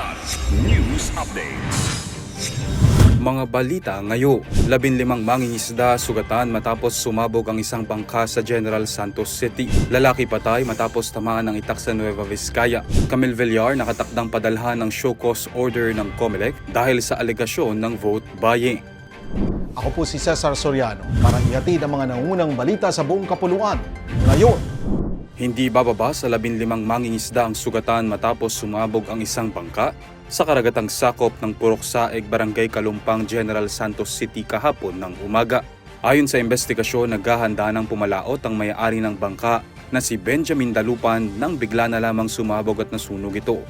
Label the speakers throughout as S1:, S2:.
S1: Kidlat News Updates.
S2: Mga balita ngayon, 15 mangingisda sugatan matapos sumabog ang isang bangka sa General Santos City. Lalaki patay matapos tamaan ng itak sa Nueva Vizcaya. Camille Villar nakatakdang padalhan ng show cause order ng COMELEC dahil sa alegasyon ng vote buying.
S3: Ako po si Cesar Soriano para ihatid ang mga nangungunang balita sa buong kapuluan. Ngayon,
S2: Hindi bababa sa 15 mangingisda ang sugatan matapos sumabog ang isang bangka sa karagatang sakop ng Purok Saeg, Barangay Kalumpang, General Santos City kahapon ng umaga. Ayon sa investigasyon, naghahanda ng pumalaot ang may-ari ng bangka na si Benjamin Dalupan nang bigla na lamang sumabog at nasunog ito.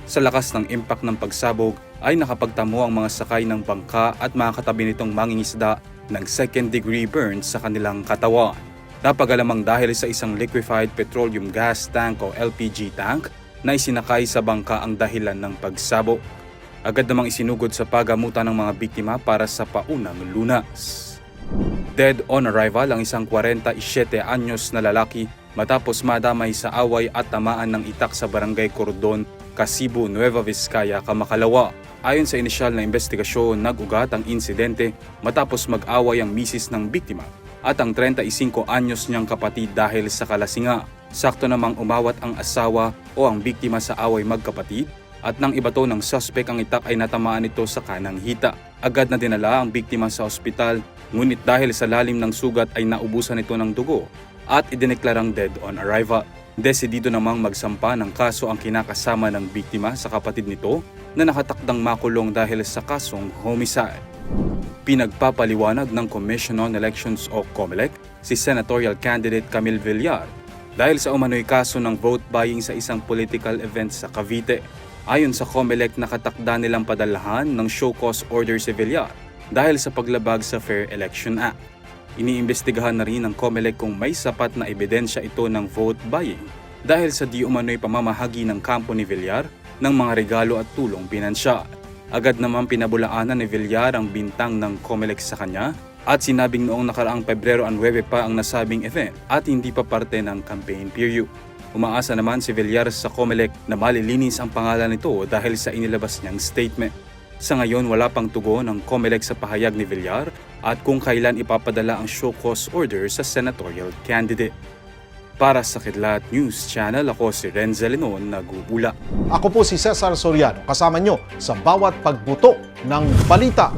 S2: Sa lakas ng impact ng pagsabog ay nakapagtamo ang mga sakay ng bangka at mga katabi nitong mangingisda ng second-degree burns sa kanilang katawan. Napagalamang dahil sa isang liquefied petroleum gas tank o LPG tank na isinakay sa bangka ang dahilan ng pagsabog. Agad namang isinugod sa pagamutan ng mga biktima para sa paunang lunas. Dead on arrival ang isang 47 anyos na lalaki matapos madamay sa away at tamaan ng itak sa Barangay Cordon, Casibo, Nueva Vizcaya, Kamakalawa. Ayon sa inisyal na investigasyon, nag-ugat ang insidente matapos mag-away ang misis ng biktima at ang 35 anyos niyang kapatid dahil sa kalasinga. Sakto namang umawat ang asawa o ang biktima sa away magkapatid at nang ibato ng suspect ang itak ay natamaan ito sa kanang hita. Agad na dinala ang biktima sa ospital, ngunit dahil sa lalim ng sugat ay naubusan ito ng dugo at idineklarang dead on arrival. Desidido namang magsampa ng kaso ang kinakasama ng biktima sa kapatid nito na nakatakdang makulong dahil sa kasong homicide. Pinagpapaliwanag ng Commission on Elections o COMELEC si senatorial candidate Camille Villar dahil sa umano'y kaso ng vote buying sa isang political event sa Cavite. Ayon sa COMELEC, nakatakda nilang padalahan ng show cause order si Villar dahil sa paglabag sa Fair Election Act. Iniimbestigahan na rin ng COMELEC kung may sapat na ebidensya ito ng vote buying dahil sa di umano'y pamamahagi ng kampo ni Villar ng mga regalo at tulong pinansyal. Agad naman pinabulaanan ni Villar ang bintang ng COMELEC sa kanya at sinabing noong nakaraang Pebrero 9 pa ang nasabing event at hindi pa parte ng campaign period. Umaasa naman si Villar sa COMELEC na malilinis ang pangalan nito dahil sa inilabas niyang statement. Sa ngayon, wala pang tugon ng COMELEC sa pahayag ni Villar at kung kailan ipapadala ang show cause order sa senatorial candidate. Para sa Kidlat News Channel, ako si Renzel Lenon, nag-uula.
S3: ako po si Cesar Soriano kasama nyo sa bawat pagbuto ng balita.